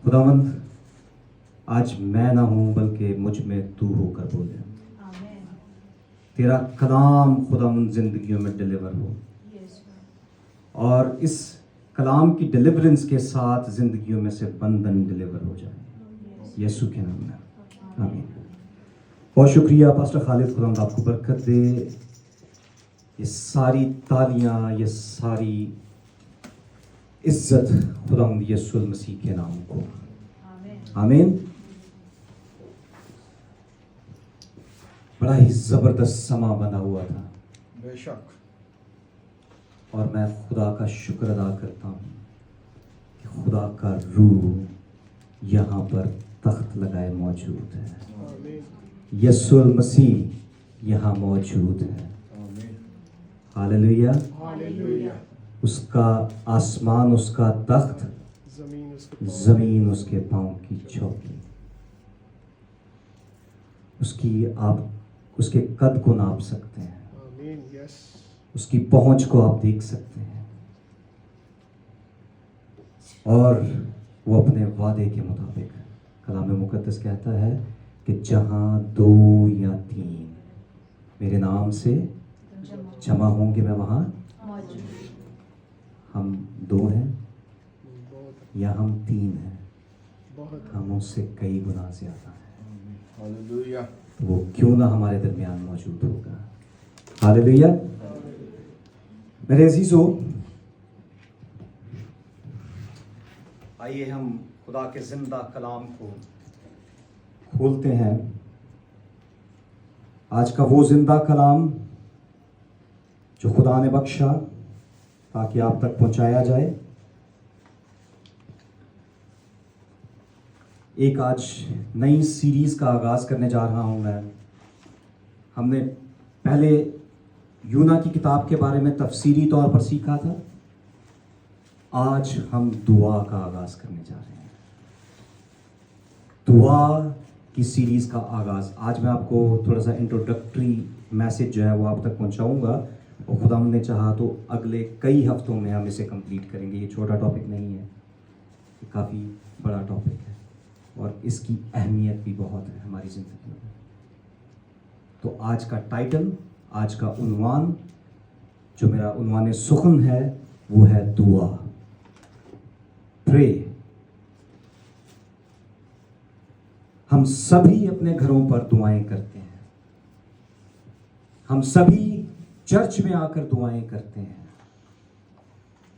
खुदावंद, आज मैं ना हूं बल्कि मुझ में तू होकर बोले। तेरा कलाम खुदावंद जिंदगियों में डिलीवर हो और इस कलाम की डिलीवरेंस के साथ जिंदगियों में से बंधन डिलीवर हो जाए यीशु के नाम में, आमीन। बहुत शुक्रिया पास्टर खालिद, खुदावंद आपको बरकत दे। ये सारी तालियां, ये सारी इज्जत खुदावंद यीशु मसीह के नाम को, आमीन। बड़ा ही जबरदस्त समा बना हुआ था, बेशक, और मैं खुदा का शुक्र अदा करता हूँ कि खुदा का रूह यहाँ पर तख्त लगाए मौजूद है। यीशु मसीह यहाँ मौजूद है। हालेलुया। हालेलुया। उसका आसमान उसका तख्त, जमीन उसके पांव की चौकी। आप उसके कद को नाप सकते हैं, उसकी पहुंच को आप देख सकते हैं, और वो अपने वादे के मुताबिक, कलाम मुकद्दस कहता है कि जहां 2 या 3 मेरे नाम से जमा होंगे मैं वहां। हम 2 हैं या हम 3 हैं, हम उससे कई गुना ज्यादा हैं। हालेलुया। वो क्यों ना हमारे दरमियान मौजूद होगा। हालेलुया। मेरे अजीजों, आइए हम खुदा के जिंदा कलाम को खोलते हैं। आज का वो जिंदा कलाम जो खुदा ने बख्शा ताकि आप तक पहुंचाया जाए। एक आज नई सीरीज का आगाज करने जा रहा हूं मैं। हमने पहले यूना की किताब के बारे में तफसीरी तौर पर सीखा था। आज हम दुआ का आगाज करने जा रहे हैं, दुआ की सीरीज का आगाज। आज मैं आपको थोड़ा सा इंट्रोडक्टरी मैसेज जो है वो आप तक पहुंचाऊंगा, और खुदा ने चाहा तो अगले कई हफ्तों में हम इसे कंप्लीट करेंगे। ये छोटा टॉपिक नहीं है, ये काफ़ी बड़ा टॉपिक है और इसकी अहमियत भी बहुत है हमारी ज़िंदगी में। तो आज का टाइटल, आज का उन्वान, जो मेरा उन्वान सुखन है, वो है दुआ, प्रे। हम सभी अपने घरों पर दुआएं करते हैं, हम सभी चर्च में आकर दुआएं करते हैं,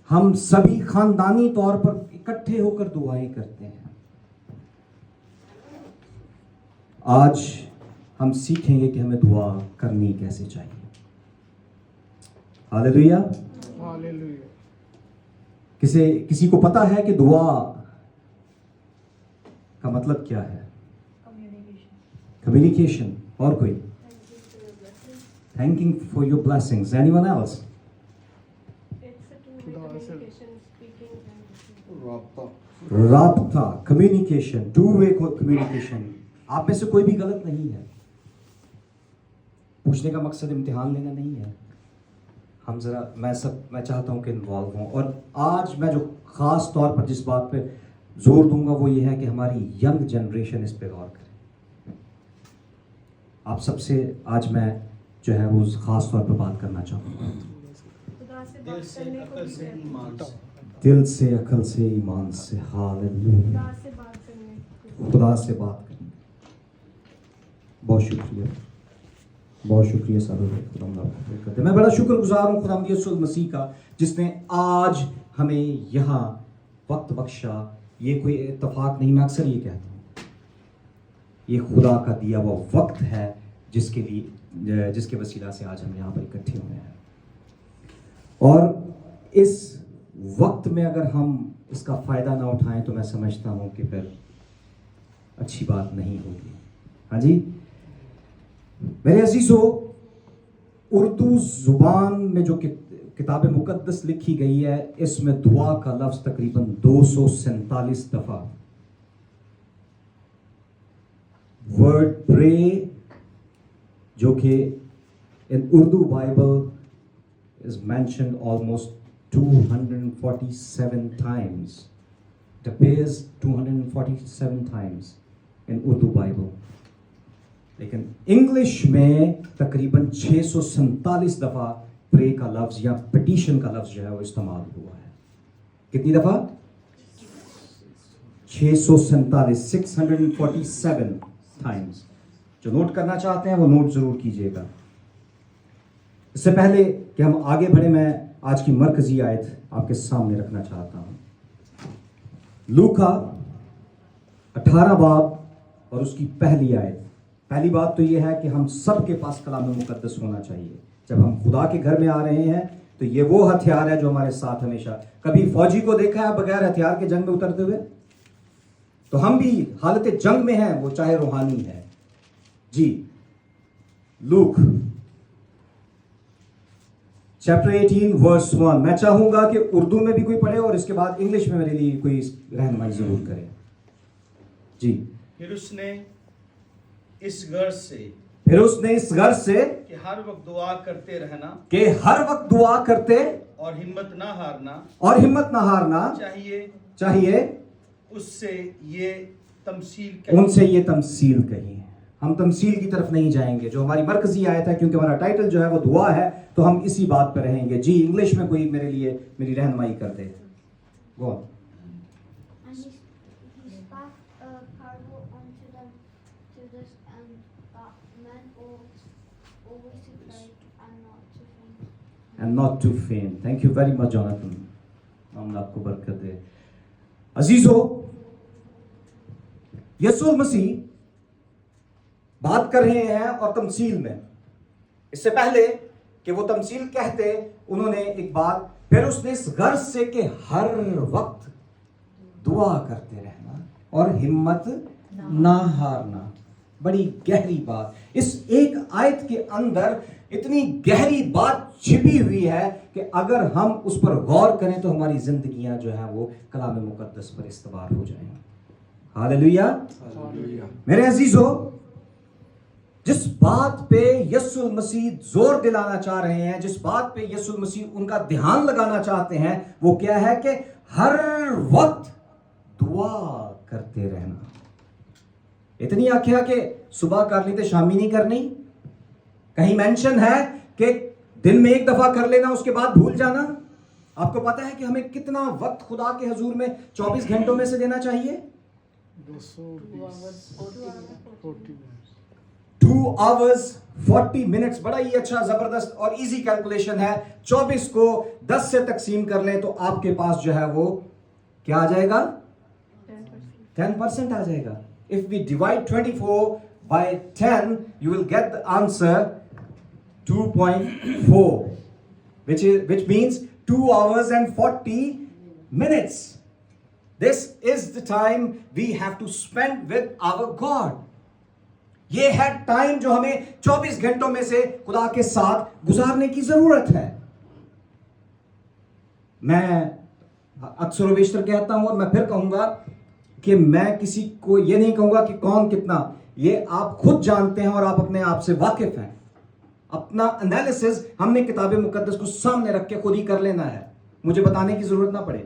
हम सभी खानदानी तौर पर इकट्ठे होकर दुआएं करते हैं। आज हम सीखेंगे कि हमें दुआ करनी कैसे चाहिए। हालेलुया। हालेलुया। किसी को पता है कि दुआ का मतलब क्या है? कम्युनिकेशन। और कोई? Thanking for your blessings. Anyone else? राब्ता, कम्युनिकेशन, टू वे कम्युनिकेशन। आप में से कोई भी गलत नहीं है। पूछने का मकसद इम्तिहान लेना नहीं है। मैं चाहता हूं कि इन्वॉल्व हूं। और आज मैं जो खास तौर पर जिस बात पे जोर दूंगा वो ये है कि हमारी यंग जनरेशन इस पे गौर करे। आप सबसे आज मैं जो है वो खास तौर पर बात करना चाहूंगा। दिल से, अकल से, ईमान से। हालेलुया। खुदा से बात करनी। बहुत शुक्रिया, बहुत शुक्रिया साहब। मैं बड़ा शुक्रगुजार हूँ खुदा यीशु मसीह का, जिसने आज हमें यहाँ वक्त बख्शा। ये कोई इत्तेफाक नहीं, मैं अक्सर ये कहता हूँ, ये खुदा का दिया हुआ वक्त है जिसके वसीला से आज हम यहाँ पर इकट्ठे हुए हैं। और इस वक्त में अगर हम इसका फ़ायदा ना उठाएं तो मैं समझता हूँ कि फिर अच्छी बात नहीं होगी। हाँ जी मेरे अजीजों, उर्दू जुबान में जो किताब मुकद्दस लिखी गई है, इसमें दुआ का लफ्ज तकरीबन 247 दफा, वर्ड प्रे, जो कि in Urdu Bible is mentioned almost 247 times, It appears 247 times in Urdu Bible. लेकिन इंग्लिश में तकरीबन 647 दफा प्रे का लफ्ज या पिटीशन का लफ्ज जो है वो इस्तेमाल हुआ है. कितनी दफा? 647, 647 times. जो नोट करना चाहते हैं वो नोट जरूर कीजिएगा. इससे पहले कि हम आगे बढ़े, मैं आज की मरकजी आयत आपके सामने रखना चाहता हूं. लूका 18 बाब और उसकी पहली आयत. पहली बात तो यह है कि हम सब के पास कलाम मुकद्दस होना चाहिए. जब हम खुदा के घर में आ रहे हैं तो ये वो हथियार है जो हमारे साथ हमेशा. कभी फौजी को देखा है बगैर हथियार के जंग में उतरते हुए? तो हम भी हालत जंग में हैं, वो चाहे रूहानी है. जी, लूक चैप्टर 18 वर्स 1. मैं चाहूंगा कि उर्दू में भी कोई पढ़े और इसके बाद इंग्लिश में मेरे लिए कोई रहनुमाई जरूर करे. जी. फिर उसने इस गर्ज से कि हर वक्त दुआ करते रहना, हर वक्त दुआ करते और हिम्मत ना हारना चाहिए. उससे ये उनसे ये तमसील कही है. हम तमसील की तरफ नहीं जाएंगे. जो हमारी मरकजी आयत है, क्योंकि हमारा टाइटल जो है वो दुआ है, तो हम इसी बात पर रहेंगे. जी, इंग्लिश में कोई मेरे लिए मेरी रहनुमाई कर दे. Go on. And he spat Pharaoh onto them to this end that men always to pray and not to faint. And not to faint. Thank you very much, Jonathan. अल्लाह आपको बरकत दे. अजीजों, यीशु मसीह बात कर रहे हैं और तमसील में. इससे पहले कि वो तमसील कहते, उन्होंने एक बात, फिर उसने इस गर्ज से कि हर वक्त दुआ करते रहना और हिम्मत ना हारना. बड़ी गहरी बात. इस एक आयत के अंदर इतनी गहरी बात छिपी हुई है कि अगर हम उस पर गौर करें तो हमारी जिंदगियां जो है वो कलाम मुकद्दस पर इस्तवार हो जाएंगी. हालेलुया. मेरे अजीजों, जिस बात पे यीशु मसीह जोर दिलाना चाह रहे हैं, जिस बात पे यीशु मसीह उनका ध्यान लगाना चाहते हैं, वो क्या है कि हर वक्त दुआ करते रहना. इतनी आख्या कि सुबह कर ली तो शामी नहीं करनी. कहीं मेंशन है कि दिन में एक दफा कर लेना, उसके बाद भूल जाना. आपको पता है कि हमें कितना वक्त खुदा के हुजूर में 24 घंटों में से देना चाहिए? 2 hours 40 minutes. बड़ा ही अच्छा, जबरदस्त और इजी कैलकुलेशन है. 24 को 10 से तकसीम कर लें तो आपके पास जो है वो क्या आ जाएगा? 10% आ जाएगा. If we divide 24 by 10, you will get the answer 2.4, which means 2 hours and 40 minutes. This is the time we have to spend with our God. ये है टाइम जो हमें 24 घंटों में से खुदा के साथ गुजारने की जरूरत है. मैं अक्सर बेशतर कहता हूं और मैं फिर कहूंगा कि मैं किसी को ये नहीं कहूंगा कि कौन कितना, ये आप खुद जानते हैं और आप अपने आप से वाकिफ हैं. अपना एनालिसिस हमने किताब मुकद्दस को सामने रख के खुद ही कर लेना है. मुझे बताने की जरूरत ना पड़े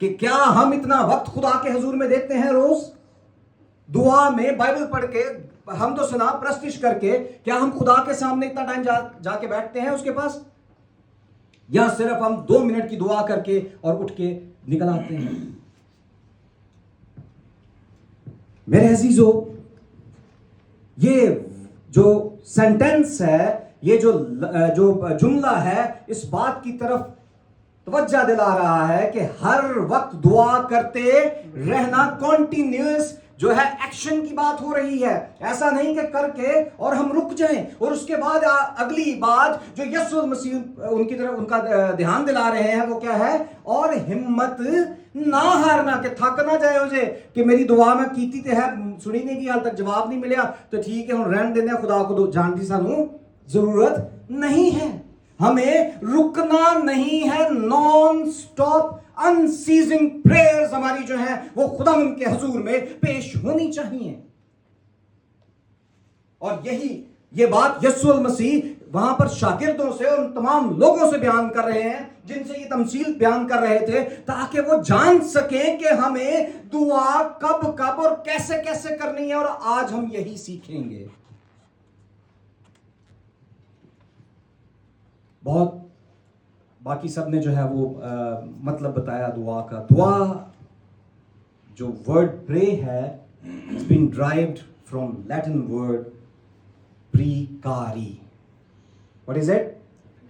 कि क्या हम इतना वक्त खुदा के हुजूर में देते हैं. रोज दुआ में, बाइबल पढ़ के, हम तो सुना प्रस्तिश करके, क्या हम खुदा के सामने इतना टाइम जाके बैठते हैं उसके पास, या सिर्फ हम 2 मिनट की दुआ करके और उठ के निकल आते हैं? मेरे अजीजों, ये जो सेंटेंस है, ये जो जुमला है, इस बात की तरफ तवज्जो दिला रहा है कि हर वक्त दुआ करते रहना, कॉन्टिन्यूअस जो है एक्शन की बात हो रही है. ऐसा नहीं कि करके और हम रुक जाएं और उसके बाद अगली बात जो यीशु मसीह उनकी तरफ उनका ध्यान दिला रहे हैं वो क्या है? और हिम्मत ना हारना, कि थक ना जाए उसे कि मेरी दुआ में कीती ते है, सुनी नहीं की, हाल तक जवाब नहीं मिला, तो ठीक है हम रहन देने, खुदा को जानती सानू जरूरत नहीं है. हमें रुकना नहीं है. नॉन स्टॉप अनसीजिंग प्रेयर्स हमारी जो है वो खुदा उनके हुजूर में पेश होनी चाहिए. और यही ये बात यीशु मसीह वहां पर शागिर्दों से और उन तमाम लोगों से बयान कर रहे हैं जिनसे ये तमसील बयान कर रहे थे, ताकि वो जान सकें कि हमें दुआ कब कब और कैसे कैसे करनी है। और आज हम यही सीखेंगे। बहुत बाकी सब ने जो है वो मतलब बताया दुआ का। दुआ जो वर्ड प्रे है, it's been derived from Latin word precari. What is it?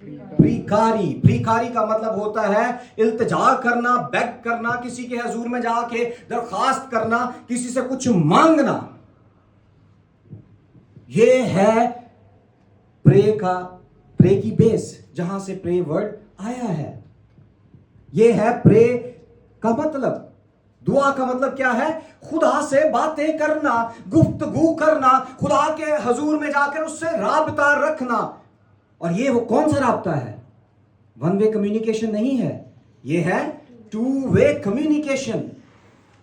Precari. Precari का मतलब होता है इल्तिजा करना, बेग करना, किसी के हजूर में जाके दरखास्त करना, किसी से कुछ मांगना। ये है प्रे की बेस, जहां से प्रे वर्ड आया है। ये है प्रे का मतलब। दुआ का मतलब क्या है? खुदा से बातें करना, गुफ्तगू करना, खुदा के हजूर में जाकर उससे राबता रखना। और ये वो कौन सा राबता है? वन वे कम्युनिकेशन नहीं है, ये है टू वे कम्युनिकेशन।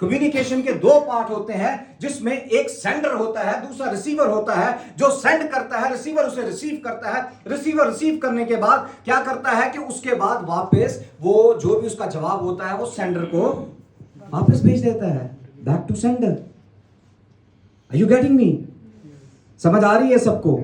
कम्युनिकेशन के दो पार्ट होते हैं, जिसमें एक सेंडर होता है, दूसरा रिसीवर होता है। जो सेंड करता है, रिसीवर उसे रिसीव करता है। रिसीवर रिसीव करने के बाद क्या करता है कि उसके बाद वापस वो जो भी उसका जवाब होता है वो सेंडर को वापस भेज देता है, back to sender. Are you getting me? समझ आ रही है सबको?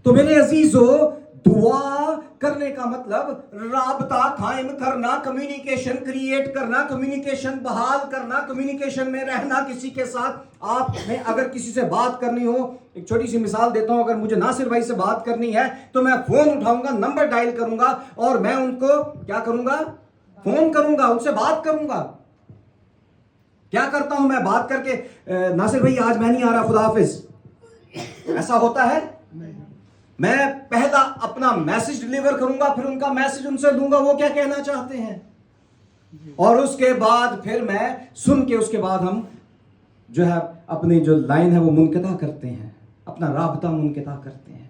तो मेरे अजीजों, दुआ करने का मतलब राबता कायम करना, कम्युनिकेशन क्रिएट करना, कम्युनिकेशन बहाल करना, कम्युनिकेशन में रहना किसी के साथ। आपने अगर किसी से बात करनी हो, एक छोटी सी मिसाल देता हूं, अगर मुझे नासिर भाई से बात करनी है तो मैं फोन उठाऊंगा, नंबर डायल करूंगा और मैं उनको क्या करूंगा? फोन करूंगा, उनसे बात करूंगा। क्या करता हूं मैं? बात करके नासिर भाई आज मैं नहीं आ रहा, खुदा हाफिज, ऐसा होता है? मैं पहला अपना मैसेज डिलीवर करूंगा, फिर उनका मैसेज उनसे लूंगा वो क्या कहना चाहते हैं, और उसके बाद फिर मैं सुन के उसके बाद हम जो है अपनी जो लाइन है वो मुनक़ता करते हैं, अपना राबता मुनक़ता करते हैं।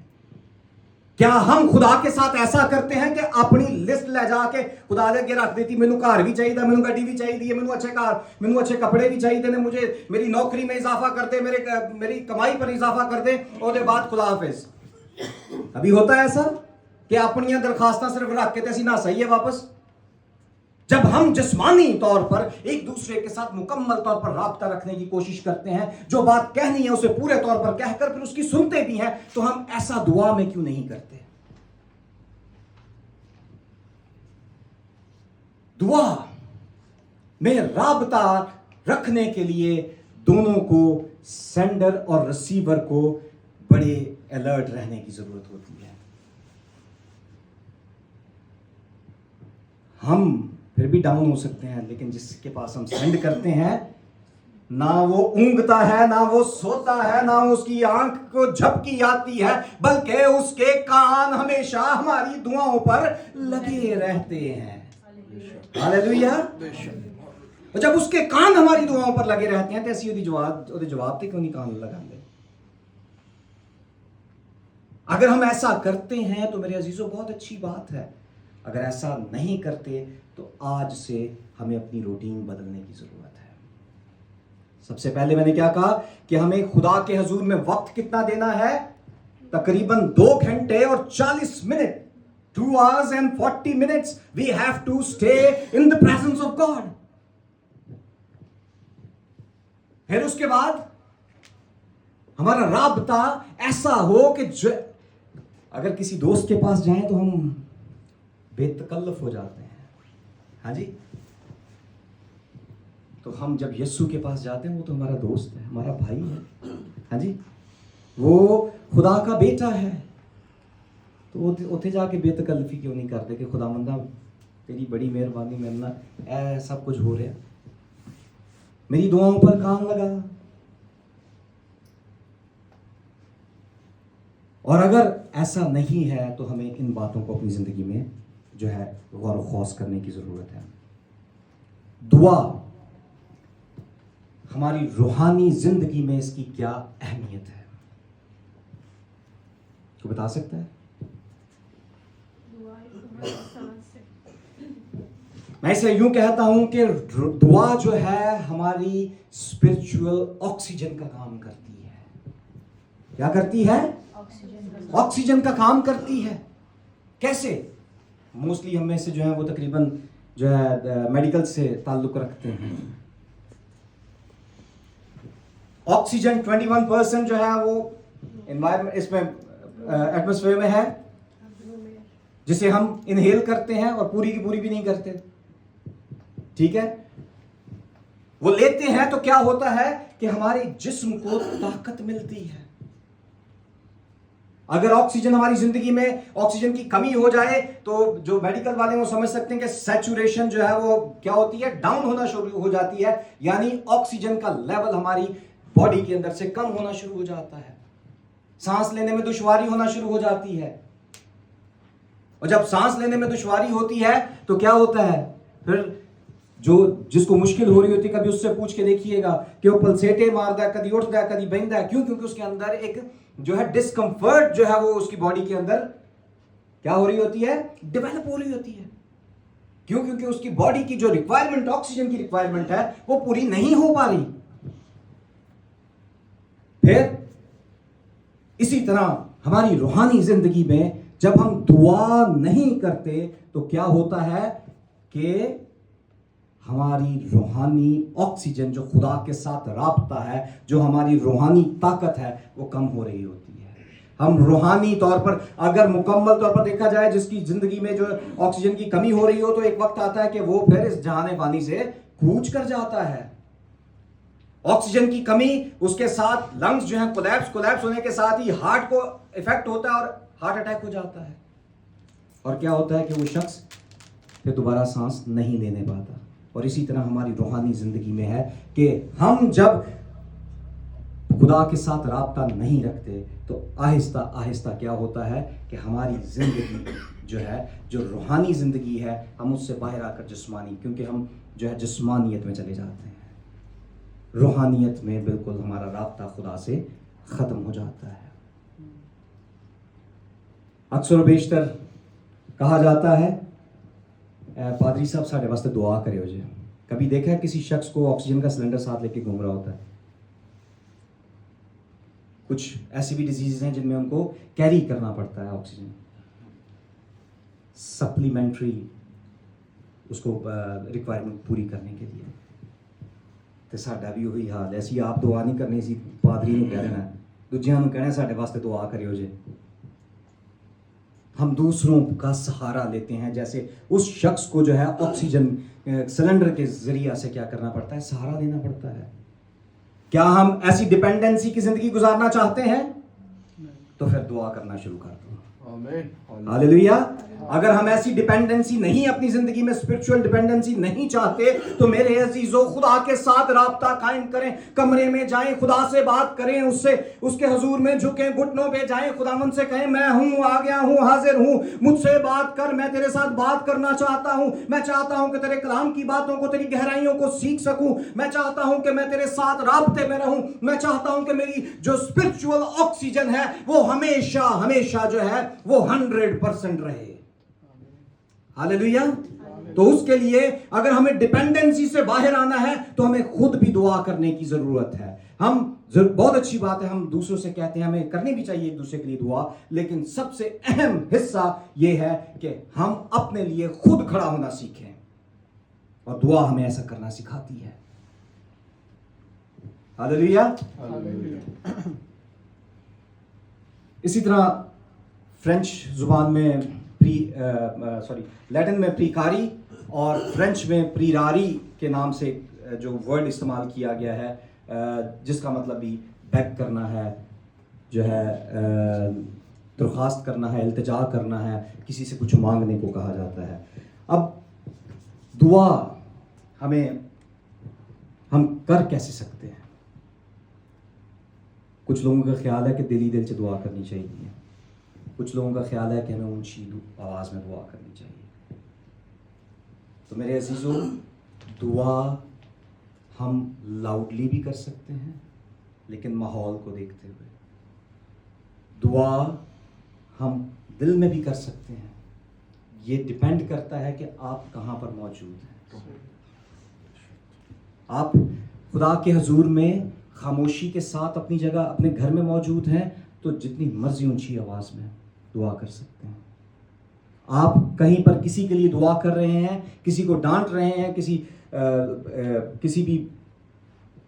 क्या हम खुदा के साथ ऐसा करते हैं कि अपनी लिस्ट ले जाके खुदा लेके रख देती, मैनू घर भी चाहिए, मैनू गड्डी भी चाहिए, मैनू अच्छे कार, मैनू अच्छे कपड़े भी चाहिए ने, मुझे मेरी नौकरी में इजाफा कर दे, मेरी कमाई पर इजाफा कर दे, और बाद खुदा हाफिज। अभी होता है ऐसा कि अपनी दरखास्तां सिर्फ रख के तैसी ना सही है वापस। जब हम जिस्मानी तौर पर एक दूसरे के साथ मुकम्मल तौर पर राब्ता रखने की कोशिश करते हैं, जो बात कहनी है उसे पूरे तौर पर कहकर फिर उसकी सुनते भी हैं, तो हम ऐसा दुआ में क्यों नहीं करते? दुआ में राब्ता रखने के लिए दोनों को, सेंडर और रिसीवर को, बड़े अलर्ट रहने की जरूरत होती है। हम फिर भी डाउन हो सकते हैं, लेकिन जिसके पास हम सेंड करते हैं, ना वो ऊँगता है, ना वो सोता है, ना उसकी आंख को झपकी आती है, बल्कि उसके कान हमेशा हमारी दुआओं पर लगे रहते हैं। हालेलुया। और जब उसके कान हमारी दुआओं पर लगे रहते हैं तो ऐसी जवाब थे क्यों नहीं कान लगा ले। अगर हम ऐसा करते हैं तो मेरे अजीजों बहुत अच्छी बात है। अगर ऐसा नहीं करते तो आज से हमें अपनी रूटीन बदलने की जरूरत है। सबसे पहले मैंने क्या कहा कि हमें खुदा के हजूर में वक्त कितना देना है? तकरीबन 2 घंटे और 40 minute, 2 hours and 40 minutes we have to stay in the presence of God। फिर उसके बाद हमारा राबता ऐसा हो कि अगर किसी दोस्त के पास जाएं तो हम बेतकल्लफ हो जाते हैं। हाँ जी, तो हम जब यीशु के पास जाते हैं, वो तो हमारा दोस्त है, हमारा भाई है। हाँ जी, वो खुदा का बेटा है, तो उथे जाके बेतकल्लफी क्यों नहीं करते कि खुदावंदा तेरी बड़ी मेहरबानी, मेरे ना सब कुछ हो रहा, मेरी दुआओं पर कान लगा। और अगर ऐसा नहीं है तो हमें इन बातों को अपनी जिंदगी में जो है गौर खौस करने की जरूरत है। दुआ हमारी रूहानी जिंदगी में इसकी क्या अहमियत है, तो बता सकता है? मैं इसे यूं कहता हूं कि दुआ जो है हमारी स्पिरिचुअल ऑक्सीजन का काम करती है। क्या करती है? ऑक्सीजन का काम करती है। कैसे? मोस्टली हम में से जो है वो तकरीबन जो है मेडिकल से ताल्लुक रखते हैं। ऑक्सीजन 21% जो है वो एनवायरमेंट इसमें एटमॉस्फेयर में है, जिसे हम इनहेल करते हैं और पूरी की पूरी भी नहीं करते। ठीक है, वो लेते हैं तो क्या होता है कि हमारे जिस्म को ताकत मिलती है। अगर ऑक्सीजन हमारी जिंदगी में ऑक्सीजन की कमी हो जाए तो जो मेडिकल वाले वो समझ सकते हैं कि सैचुरेशन जो है वो क्या होती है, डाउन होना शुरू हो जाती है, यानी ऑक्सीजन का लेवल हमारी बॉडी के अंदर से कम होना शुरू हो जाता है, सांस लेने में दुश्वारी होना शुरू हो जाती है। और जब सांस लेने में दुश्वारी होती है तो क्या होता है, फिर जो जिसको मुश्किल हो रही होती है, कभी उससे पूछ के देखिएगा कि वो पलसेटे मारता है, कभी उठता है, कभी बहता है। क्यों? क्योंकि उसके अंदर एक जो है डिस्कंफर्ट जो है वो उसकी बॉडी के अंदर क्या हो रही होती है, डेवलप हो रही होती है। क्यों? क्योंकि उसकी बॉडी की जो रिक्वायरमेंट, ऑक्सीजन की रिक्वायरमेंट है, वो पूरी नहीं हो पा रही। फिर इसी तरह हमारी रूहानी जिंदगी में जब हम दुआ नहीं करते तो क्या होता है कि हमारी रूहानी ऑक्सीजन जो खुदा के साथ राब्ता है, जो हमारी रूहानी ताकत है, वो कम हो रही होती है। हम रूहानी तौर पर अगर मुकम्मल तौर पर देखा जाए, जिसकी जिंदगी में जो ऑक्सीजन की कमी हो रही हो, तो एक वक्त आता है कि वो फिर इस जहाने फानी से कूच कर जाता है। ऑक्सीजन की कमी, उसके साथ लंग्स जो है कोलैप्स होने के साथ ही हार्ट को इफेक्ट होता है और हार्ट अटैक हो जाता है। और क्या होता है कि वो शख्स फिर दोबारा सांस नहीं लेने पाता। और इसी तरह हमारी रूहानी जिंदगी में है कि हम जब खुदा के साथ राब्ता नहीं रखते तो आहिस्ता आहिस्ता क्या होता है कि हमारी जिंदगी जो है, जो रूहानी जिंदगी है, हम उससे बाहर आकर जिस्मानी, क्योंकि हम जो है जिस्मानियत में चले जाते हैं, रूहानियत में बिल्कुल हमारा राब्ता खुदा से ख़त्म हो जाता है। अक्सर व बेशतर कहा जाता है, पादरी साहब साढ़े वास्ते दुआ करे हो जी। कभी देखा है किसी शख्स को ऑक्सीजन का सिलेंडर साथ लेके घूम रहा होता है? कुछ ऐसी भी डिजीज हैं जिनमें उनको कैरी करना पड़ता है ऑक्सीजन, सप्लीमेंट्री उसको रिक्वायरमेंट पूरी करने के लिए। तो साडा भी वही हाल है, ऐसी आप दुआ नहीं करनी सी, पादरी नूं कह देना, दूजियां नूं कहना साडे वास्ते दुआ करियो जे। हम दूसरों का सहारा लेते हैं, जैसे उस शख्स को जो है ऑक्सीजन सिलेंडर के जरिया से क्या करना पड़ता है, सहारा लेना पड़ता है। क्या हम ऐसी डिपेंडेंसी की जिंदगी गुजारना चाहते हैं? तो फिर दुआ करना शुरू कर दो। आमीन। हालेलुया। अगर हम ऐसी डिपेंडेंसी नहीं, अपनी जिंदगी में स्पिरिचुअल डिपेंडेंसी नहीं चाहते, तो मेरे अजीजों खुदा के साथ राब्ता कायम करें, कमरे में जाएं, खुदा से बात करें, उससे उसके हुजूर में झुकें, घुटनों पे जाएं, खुदावंद से कहें मैं हूं, आ गया हूं, हाजिर हूं, मुझसे बात कर, मैं तेरे साथ बात करना चाहता हूं। मैं चाहता हूं कि तेरे कलाम की बातों को, तेरी गहराइयों को सीख सकूं। मैं चाहता हूं कि मैं तेरे साथ राब्ते में रहूं। मैं चाहता हूं कि मेरी जो स्पिरिचुअल ऑक्सीजन है वो हमेशा हमेशा जो है वो 100% रहे। हालेलुया। तो उसके लिए अगर हमें डिपेंडेंसी से बाहर आना है तो हमें खुद भी दुआ करने की जरूरत है। हम बहुत अच्छी बात है, हम दूसरों से कहते हैं, हमें करनी भी चाहिए एक दूसरे के लिए दुआ, लेकिन सबसे अहम हिस्सा यह है कि हम अपने लिए खुद खड़ा होना सीखें, और दुआ हमें ऐसा करना सिखाती है। हालेलुया। इसी तरह फ्रेंच जुबान में लैटिन में प्रीकारी और फ्रेंच में प्रीरारी के नाम से जो वर्ड इस्तेमाल किया गया है, जिसका मतलब भी बैक करना है, जो है दरख्वास्त करना है, इल्तिजा करना है, किसी से कुछ मांगने को कहा जाता है। अब दुआ हम कर कैसे सकते हैं? कुछ लोगों का ख्याल है कि दिली दिल से दुआ करनी चाहिए, कुछ लोगों का ख्याल है कि हमें ऊंची आवाज़ में दुआ करनी चाहिए। तो मेरे अजीज़ों, दुआ हम लाउडली भी कर सकते हैं, लेकिन माहौल को देखते हुए। दुआ हम दिल में भी कर सकते हैं, ये डिपेंड करता है कि आप कहाँ पर मौजूद हैं। आप खुदा के हुजूर में खामोशी के साथ अपनी जगह, अपने घर में मौजूद हैं, तो जितनी मर्जी ऊंची आवाज में दुआ कर सकते हैं। आप कहीं पर किसी के लिए दुआ कर रहे हैं, किसी को डांट रहे हैं, किसी भी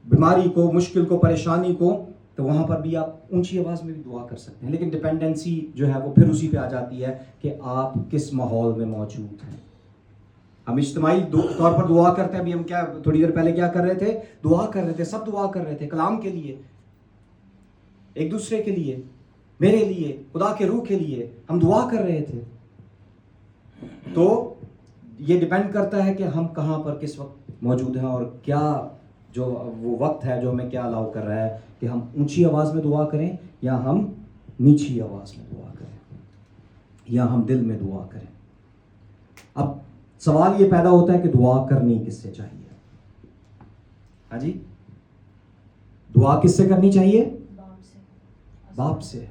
बीमारी को, मुश्किल को, परेशानी को, तो वहां पर भी आप ऊंची आवाज में भी दुआ कर सकते हैं। लेकिन डिपेंडेंसी जो है वो फिर उसी पे आ जाती है कि आप किस माहौल में मौजूद हैं। हम इज्तिमाई तौर पर दुआ करते हैं। अभी हम क्या थोड़ी देर पहले क्या कर रहे थे? दुआ कर रहे थे, सब दुआ कर रहे थे कलाम के लिए, एक दूसरे के लिए, मेरे लिए, खुदा के रूह के लिए हम दुआ कर रहे थे। तो ये डिपेंड करता है कि हम कहाँ पर किस वक्त मौजूद हैं और क्या जो वो वक्त है जो हमें क्या अलाउ कर रहा है कि हम ऊंची आवाज में दुआ करें या हम नीची आवाज में दुआ करें या हम दिल में दुआ करें। अब सवाल ये पैदा होता है कि दुआ करनी किससे चाहिए? हाँ जी, दुआ किससे करनी चाहिए? बाप से।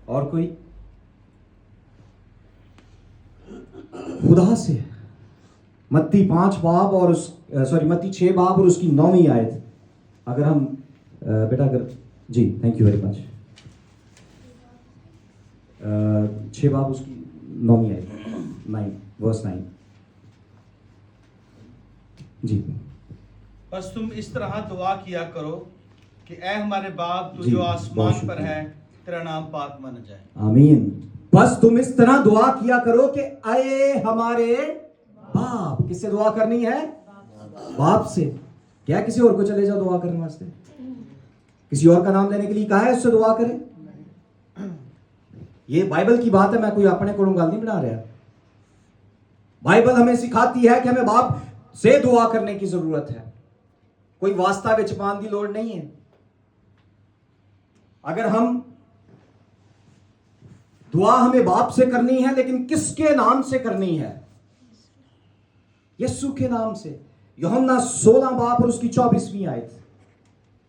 और कोई? खुदा से। मत्ती 5 बाब और मत्ती 6 बाब और उसकी 9वीं आयत। अगर हम बेटा अगर जी, थैंक यू वेरी मच। 6 बाब उसकी 9वीं आयत, 9 वर्स 9 जी। बस तुम इस तरह दुआ किया करो कि ऐ हमारे बाप तू जी, जो बहुत आसमान पर शुक्रिया। है, तेरा नाम पाक माना जाए। आमीन। बस तुम इस तरह दुआ किया करो कि आए हमारे बाप। किससे दुआ करनी है? बाप से। क्या किसी और को चले जाओ दुआ करने वास्ते? किसी और का नाम लेने के लिए कहा है उससे दुआ करें? ये बाइबल की बात है, मैं कोई अपने को गल नहीं बना रहा। बाइबल हमें सिखाती है कि हमें बाप से दुआ करने की जरूरत है। कोई वास्ता विच पाने की लोड़ नहीं है। अगर हम दुआ हमें बाप से करनी है, लेकिन किसके नाम से करनी है? यीशु के नाम से। यूहन्ना 16 बाब और उसकी 24वीं आयत।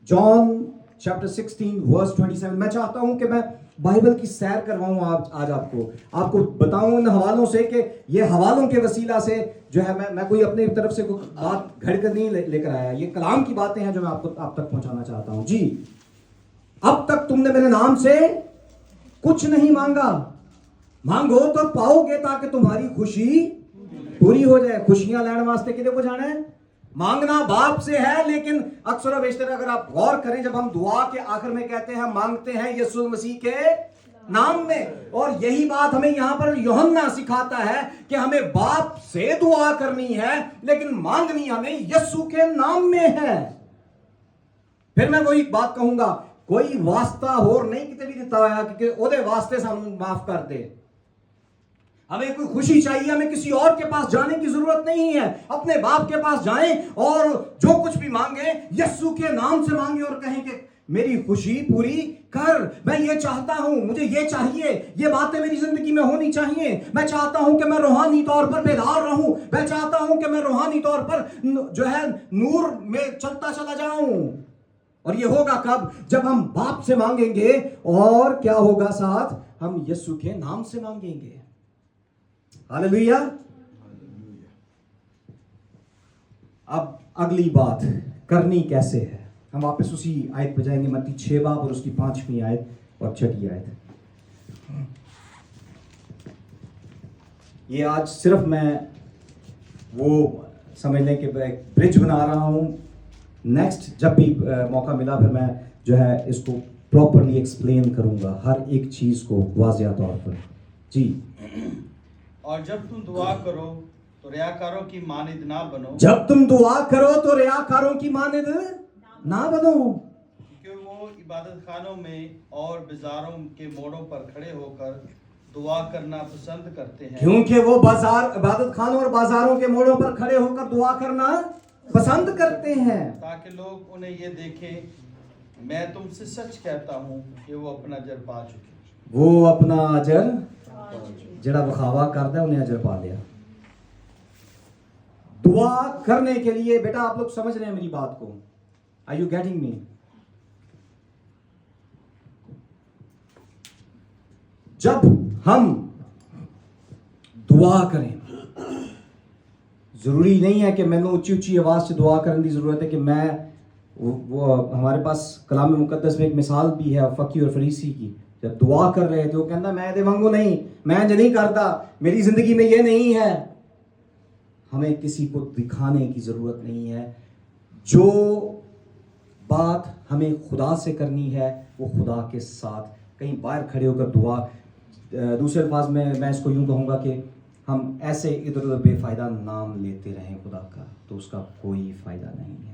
John chapter 16 verse 27। मैं चाहता हूं कि मैं बाइबल की सैर करवाऊं आज आपको बताऊं इन हवालों से कि ये हवालों के वसीला से जो है मैं कोई अपनी तरफ से कोई बात घड़ कर नहीं लेकर आया। ये कलाम की बातें हैं जो मैं आप तक पहुंचाना चाहता हूं। जी, अब तक तुमने मेरे नाम से कुछ नहीं मांगा, मांगो तो पाओगे ताकि तुम्हारी खुशी पूरी हो जाए। खुशियां लेने वास्ते किधर को जाना है? मांगना बाप से है। लेकिन अक्सर बेशतर अगर आप गौर करें, जब हम दुआ के आखिर में कहते हैं मांगते हैं यीशु मसीह के नाम में, और यही बात हमें यहां पर यूहन्ना सिखाता है कि हमें बाप से दुआ करनी है, लेकिन मांगनी हमें यीशु के नाम में है। फिर मैं वही बात कहूंगा, कोई वास्ता होर नहीं किते भी दिता होया कि ओदे वास्ते सानू माफ कर दे। हमें कोई खुशी चाहिए, हमें किसी और के पास जाने की जरूरत नहीं है। अपने बाप के पास जाएं और जो कुछ भी मांगे यीशु के नाम से मांगे और कहें कि मेरी खुशी पूरी कर। मैं ये चाहता हूं, मुझे ये चाहिए, ये बातें मेरी जिंदगी में होनी चाहिए। मैं चाहता हूं कि मैं रूहानी तौर पर बेदार रहूं। मैं चाहता हूं कि मैं रूहानी तौर पर जो है नूर में चलता चला जाऊं। और ये होगा कब? जब हम बाप से मांगेंगे। और क्या होगा साथ? हम यीशु के नाम से मांगेंगे। हालेलुया। अब अगली बात करनी कैसे है? हम वापस उसी आयत पे जाएंगे, मत्ती 6 बाब और उसकी 5वीं आयत और 6ठी आयत। ये आज सिर्फ मैं वो समझने के एक ब्रिज बना रहा हूं। नेक्स्ट जब भी मौका मिला फिर मैं जो है इसको प्रॉपरली एक्सप्लेन करूंगा, हर एक चीज को वाज़िया तौर पर। जी। और जब तुम दुआ करो तो रियाकारों की मानिद ना बनो। जब तुम दुआ करो तो रियाकारों की मानिद ना बनो, क्योंकि वो इबादत खानों में और बाजारों के मोड़ों पर खड़े होकर दुआ करना पसंद करते हैं। क्योंकि वो बाजार इबादत खानों और बाजारों के मोड़ों पर खड़े होकर दुआ करना पसंद करते हैं, ताकि लोग उन्हें ये देखें। मैं तुमसे सच कहता हूं कि वो अपना अजर पा चुके। वो अपना अजर जड़ा बखावा करता है उन्हें अजर पा लिया। दुआ करने के लिए बेटा आप लोग समझ रहे हैं मेरी बात को? Are you getting me? जब हम दुआ करें, जरूरी नहीं है कि मैंने ऊंची ऊंची आवाज से दुआ करने की जरूरत है कि मैं वो हमारे पास कलाम मुकद्दस में एक मिसाल भी है फकी और फरीसी की, जब दुआ कर रहे थे वो कहता मैं ते मंगू नहीं, मैं जो नहीं करता, मेरी जिंदगी में ये नहीं है। हमें किसी को दिखाने की जरूरत नहीं है। जो बात हमें खुदा से करनी है वो खुदा के साथ कहीं बाहर खड़े होकर दुआ, दूसरे अल्फाज में मैं इसको यूं कहूंगा कि हम ऐसे इधर उधर बेफायदा नाम लेते रहें खुदा का, तो उसका कोई फायदा नहीं है।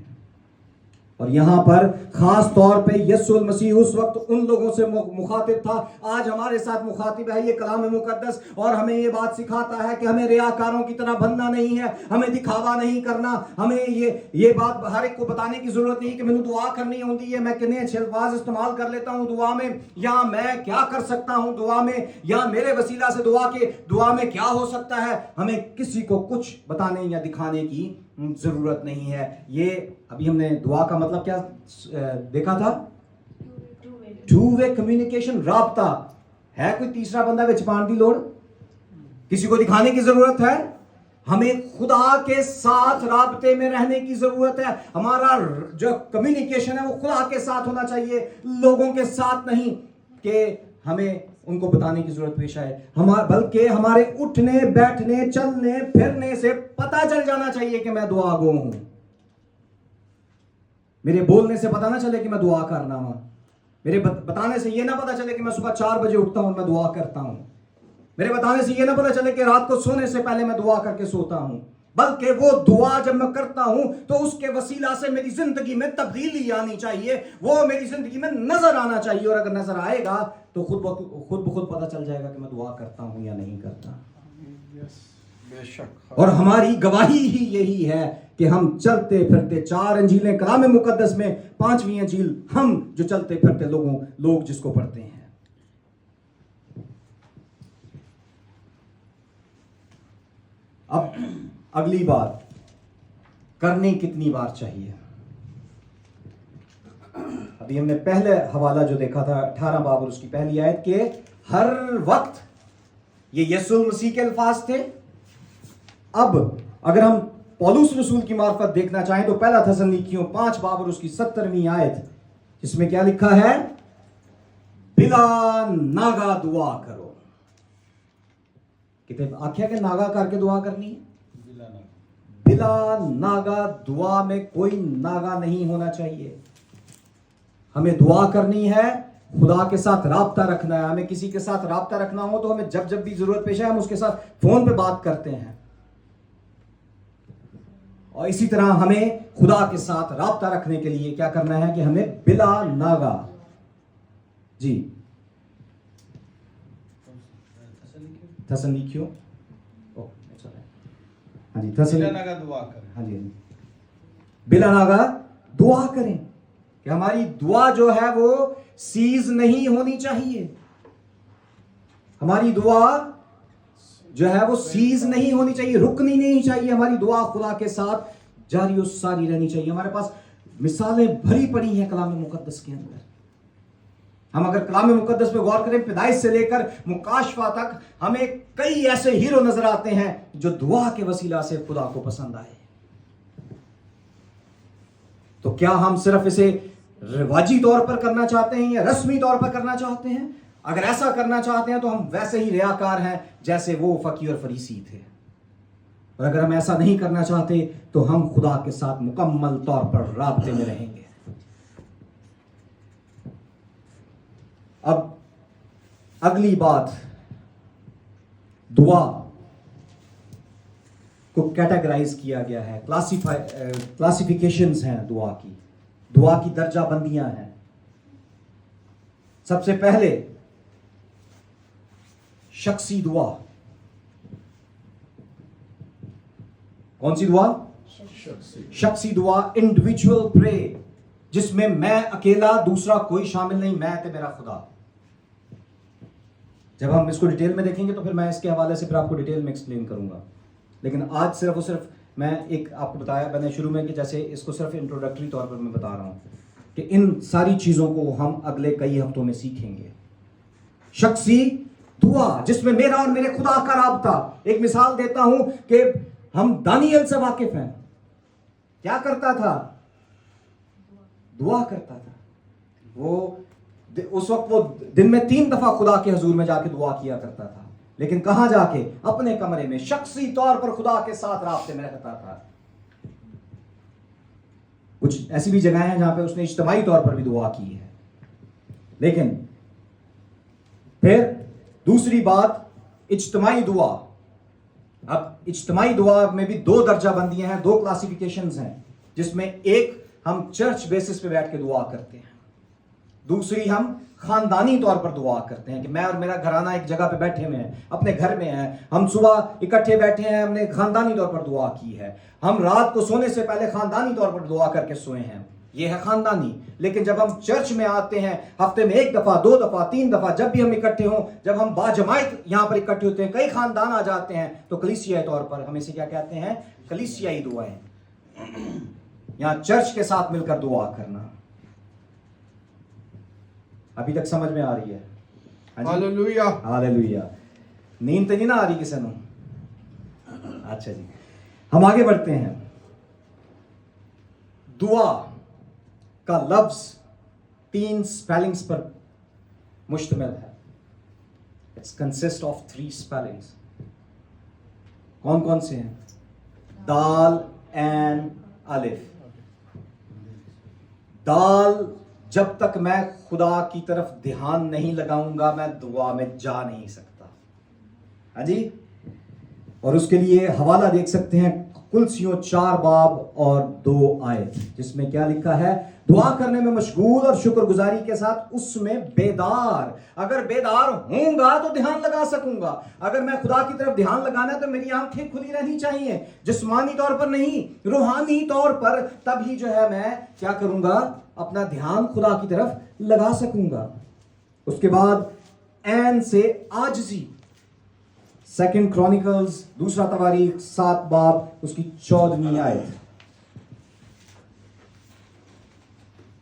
और यहां पर खास तौर पे यीशु मसीह उस वक्त उन लोगों से मुखातिब था, आज हमारे साथ मुखातिब है ये कलाम मुकद्दस, और हमें ये बात सिखाता है कि हमें रियाकारों की तरह बनना नहीं है, हमें दिखावा नहीं करना। हमें ये बात हर एक को बताने की जरूरत नहीं कि मैंने दुआ करनी होती है, मैं कितने अच्छे अल्फाज इस्तेमाल कर लेता हूं दुआ में, या मैं क्या कर सकता हूं दुआ में, या मेरे वसीला से दुआ में क्या हो सकता है। हमें किसी को कुछ बताने या दिखाने की जरूरत नहीं है। ये अभी हमने दुआ का मतलब क्या देखा था, टू वे कम्युनिकेशन, राबता है। कोई तीसरा बंदा विच पाने की लोड़, किसी को दिखाने की जरूरत है। हमें खुदा के साथ राबते में रहने की जरूरत है। हमारा जो कम्युनिकेशन है वो खुदा के साथ होना चाहिए, लोगों के साथ नहीं कि हमें उनको बताने की जरूरत पेश आए। बल्कि हमारे उठने बैठने चलने फिरने से पता चल जाना चाहिए कि मैं दुआ गो हूं। मेरे बोलने से पता ना चले कि मैं दुआ करना हूं, मेरे बताने से यह ना पता चले कि मैं सुबह 4 बजे उठता हूं मैं दुआ करता हूं, मेरे बताने से यह ना पता चले कि रात को सोने से पहले मैं दुआ करके सोता हूं। बल्कि वो दुआ जब मैं करता हूं तो उसके वसीला से मेरी जिंदगी में तब्दीली आनी चाहिए, वो मेरी जिंदगी में नजर आना चाहिए। और अगर नजर आएगा तो खुद ब खुद पता चल जाएगा कि मैं दुआ करता हूं या नहीं करता। बेशक। और हमारी गवाही ही यही है कि हम चलते फिरते 4 अंजीलें कलाम मुकद्दस में 5वीं अंजील हम जो चलते फिरते लोग जिसको पढ़ते हैं। अब अगली बात, करनी कितनी बार चाहिए। अभी हमने पहले हवाला जो देखा था 18 बाब और उसकी पहली आयत के हर वक्त, ये यीशु मसीह के अल्फाज थे। अब अगर हम पौलुस रसूल की मार्फत देखना चाहें तो पहला थस्सलुनीकियों 5 बाब और उसकी 17वीं आयत, जिसमें क्या लिखा है, बिला नागा दुआ करो। कितने आख्या के नागा करके दुआ करनी है, बिला नागा दुआ में कोई नागा नहीं होना चाहिए। हमें दुआ करनी है, खुदा के साथ राब्ता रखना है। हमें किसी के साथ राब्ता रखना हो तो हमें जब जब भी जरूरत पेश है हम उसके साथ फोन पे बात करते हैं। और इसी तरह हमें खुदा के साथ राब्ता रखने के लिए क्या करना है कि हमें बिला नागा, जी थस्सलुनीकियों, हाँ जी थस्सलुनीकियों दुआ करें, हाँ जी बिला नागा दुआ करें कि हमारी दुआ जो है वो सीज नहीं होनी चाहिए। हमारी दुआ जो है वो सीज नहीं होनी चाहिए, रुकनी नहीं चाहिए। हमारी दुआ खुदा के साथ जारी और सारी रहनी चाहिए। हमारे पास मिसालें भरी पड़ी हैं कलाम मुकद्दस के अंदर। हम अगर कलाम मुकद्दस पे गौर करें, पैदाइश से लेकर मुकाशफा तक हमें कई ऐसे हीरो नजर आते हैं जो दुआ के वसीला से खुदा को पसंद आए। तो क्या हम सिर्फ इसे रिवाजी तौर पर करना चाहते हैं या रस्मी तौर पर करना चाहते हैं? अगर ऐसा करना चाहते हैं तो हम वैसे ही रियाकार हैं जैसे वो फकीर और फरीसी थे। और अगर हम ऐसा नहीं करना चाहते तो हम खुदा के साथ मुकम्मल तौर पर राब्ते में रहेंगे। अब अगली बात, दुआ को कैटेगराइज किया गया है, क्लासिफिकेशंस हैं दुआ की दर्जा बंदियां हैं। सबसे पहले शख्सी दुआ। कौन सी दुआ? शख्सी दुआ, इंडिविजुअल प्रे, जिसमें मैं अकेला, दूसरा कोई शामिल नहीं, मैं ते मेरा खुदा। जब हम इसको डिटेल में देखेंगे तो फिर मैं इसके हवाले से फिर आपको डिटेल में एक्सप्लेन करूंगा। लेकिन आज सिर्फ और सिर्फ मैं एक आपको बताया मैंने शुरू में कि जैसे इसको सिर्फ इंट्रोडक्टरी तौर पर मैं बता रहा हूं कि इन सारी चीजों को हम अगले कई हफ्तों में सीखेंगे। शख्सी दुआ, जिसमें मेरा और मेरे खुदा का राब्ता। एक मिसाल देता हूं कि हम दानियल से वाकिफ हैं। क्या करता था? दुआ करता था। वो उस वक्त वो दिन में 3 दफा खुदा के हजूर में जाके दुआ किया करता था, लेकिन कहां जाके? अपने कमरे में शख्सी तौर पर खुदा के साथ राब्ते में रहता था। कुछ ऐसी भी जगह हैं जहां पे उसने इज्तिमाई तौर पर भी दुआ की है। लेकिन फिर दूसरी बात, इज्तिमाई दुआ। अब इज्तिमाई दुआ में भी 2 दर्जा बंदियां हैं, 2 क्लासिफिकेशंस हैं, जिसमें एक हम चर्च बेसिस पे बैठ के दुआ करते हैं, दूसरी हम खानदानी तौर पर दुआ करते हैं कि मैं और मेरा घराना एक जगह पे बैठे हुए हैं, अपने घर में हैं, हम सुबह इकट्ठे बैठे हैं, हमने खानदानी तौर पर दुआ की है, हम रात को सोने से पहले खानदानी तौर पर दुआ करके सोए हैं, ये है खानदानी। लेकिन जब हम चर्च में आते हैं, हफ्ते में 1 दफा, 2 दफा, 3 दफा, जब भी हम इकट्ठे हों, जब हम बाजमाइत यहां पर इकट्ठे होते हैं, कई खानदान आ जाते हैं, तो कलीसियाई तौर पर हम इसे क्या कहते हैं? कलीसियाई दुआएं। यहां चर्च के साथ मिलकर दुआ करना। अभी तक समझ में आ रही है? Hallelujah, hallelujah. नींद तो नहीं ना आ रही किसी ने? अच्छा जी, हम आगे बढ़ते हैं। दुआ का लफ्ज 3 स्पेलिंग्स पर मुश्तमिल है। It's consist of 3 spellings. कौन कौन से हैं? दाल एंड अलिफ। दाल, जब तक मैं खुदा की तरफ ध्यान नहीं लगाऊंगा, मैं दुआ में जा नहीं सकता। हाँ जी। और उसके लिए हवाला देख सकते हैं कुलसियों 4 बाब और 2 आयत, जिसमें क्या लिखा है? दुआ करने में मशगूल और शुक्रगुजारी के साथ उसमें बेदार। अगर बेदार होऊंगा तो ध्यान लगा सकूंगा। अगर मैं खुदा की तरफ ध्यान लगाना है तो मेरी आंखें खुली रहनी चाहिए, जिस्मानी तौर पर नहीं, रूहानी तौर पर। तभी जो है मैं क्या करूंगा? अपना ध्यान खुदा की तरफ लगा सकूंगा। उसके बाद एन से आजिज़ी। 2 क्रॉनिकल्स, दूसरा तवारीख 7 बाब उसकी 14वीं आयत।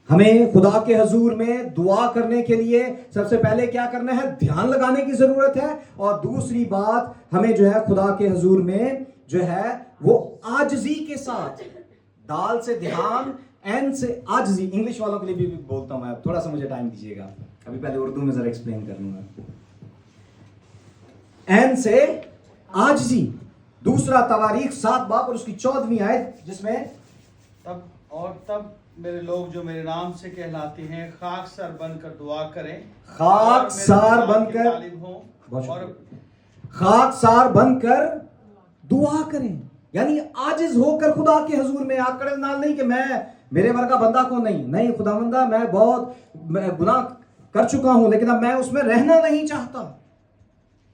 हमें खुदा के हजूर में दुआ करने के लिए सबसे पहले क्या करना है? ध्यान लगाने की जरूरत है। और दूसरी बात, हमें जो है खुदा के हजूर में जो है वो आजिज़ी के साथ, दाल से ध्यान, एन से आजिज़ी। इंग्लिश वालों के लिए भी बोलता हूं मैं, थोड़ा सा मुझे टाइम दीजिएगा, अभी पहले उर्दू में जरा एक्सप्लेन कर लूंगा। एन से आजिज़ी, दूसरा तवारीख 7 बाब और उसकी 14वीं आयत, जिसमें तब मेरे लोग जो मेरे नाम से कहलाते हैं खाकसार बनकर दुआ करें, खाकसार बनकर, और खाकसार बनकर दुआ करें, यानी आजिज होकर खुदा के हजूर में। आकड़ नाल नहीं कि मैं मेरे वर्गा बंदा को नहीं खुदावंदा, मैं बहुत गुनाह कर चुका हूं, लेकिन अब मैं उसमें रहना नहीं चाहता।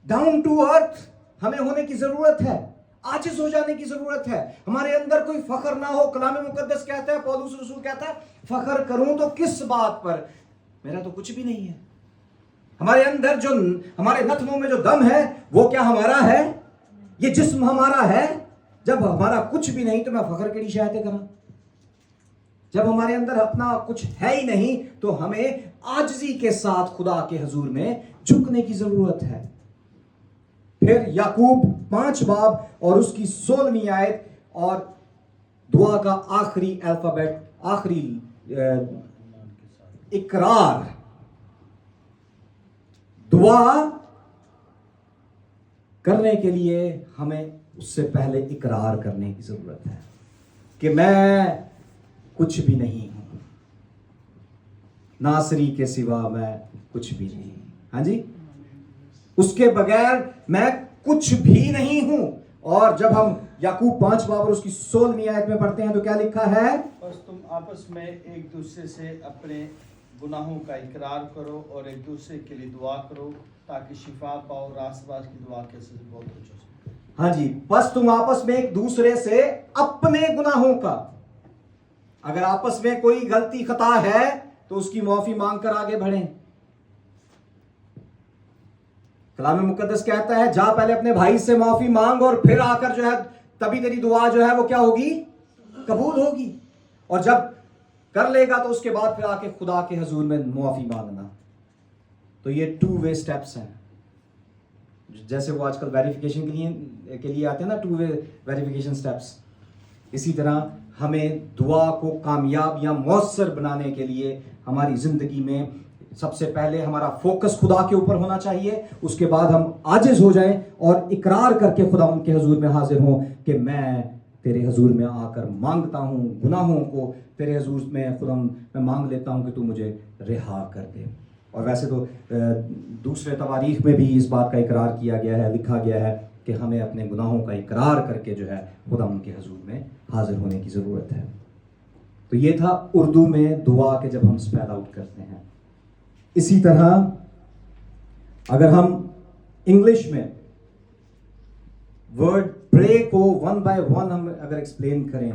डाउन टू अर्थ हमें होने की जरूरत है, आजिज हो जाने की जरूरत है। हमारे अंदर कोई फखर ना हो। कलाम मुकद्दस कहता है, पौलुस रसूल कहता है, फखर करूं तो किस बात पर? मेरा तो कुछ भी नहीं है। हमारे अंदर जो, हमारे नथनों में जो दम है, वो क्या हमारा है? ये जिस्म हमारा है। जब हमारा कुछ भी नहीं तो मैं फखर केड़ी शायते करा? जब हमारे अंदर अपना कुछ है ही नहीं, तो हमें आजिज़ी के साथ खुदा के हजूर में झुकने की जरूरत है। फिर याकूब 5 बाब और उसकी 16वीं आयत, और दुआ का आखिरी अल्फाबेट, आखिरी इकरार। दुआ करने के लिए हमें उससे पहले इकरार करने की जरूरत है कि मैं कुछ भी नहीं हूं, नासरी के सिवा मैं कुछ भी नहीं। हाँ जी, उसके बगैर मैं कुछ भी नहीं हूं। और जब हम याकूब 5 बाब और उसकी 16वीं आयत में पढ़ते हैं तो क्या लिखा है? बस तुम आपस में एक दूसरे से अपने गुनाहों का इकरार करो और एक दूसरे के लिए दुआ करो, ताकि शिफा पाओ। रास्तबाज की दुआ कैसे बहुत कुछ हो सकता है। हाँ जी, बस तुम आपस में एक दूसरे से अपने गुनाहों का, अगर आपस में कोई गलती खता है तो उसकी माफी मांगकर आगे बढ़ें। कलाम मुकद्दस कहता है, जा पहले अपने भाई से माफी मांग और फिर आकर जो है, तभी तेरी दुआ जो है वो क्या होगी? कबूल होगी। और जब कर लेगा तो उसके बाद फिर आके खुदा के हजूर में माफी मांगना। तो ये 2 वे स्टेप्स हैं। जैसे वो आजकल वेरिफिकेशन के लिए आते हैं ना, 2 वे वेरिफिकेशन स्टेप्स, इसी तरह हमें दुआ को कामयाब या मौसर बनाने के लिए हमारी जिंदगी में सबसे पहले हमारा फोकस खुदा के ऊपर होना चाहिए, उसके बाद हम आजिज हो जाएं और इकरार करके खुदा उनके हजूर में हाजिर हों कि मैं तेरे हजूर में आकर मांगता हूँ, गुनाहों को तेरे हजूर में खुदा मैं मांग लेता हूँ कि तू मुझे रिहा कर दे। और वैसे तो दूसरे तवारीख में भी इस बात का इकरार किया गया है, लिखा गया है कि हमें अपने गुनाहों का इकरार करके जो है खुदा उनके हजूर में हाजिर होने की ज़रूरत है। तो ये था उर्दू में दुआ के जब हम स्पेल आउट करते हैं। इसी तरह अगर हम इंग्लिश में वर्ड प्रे को वन बाय वन हम अगर एक्सप्लेन करें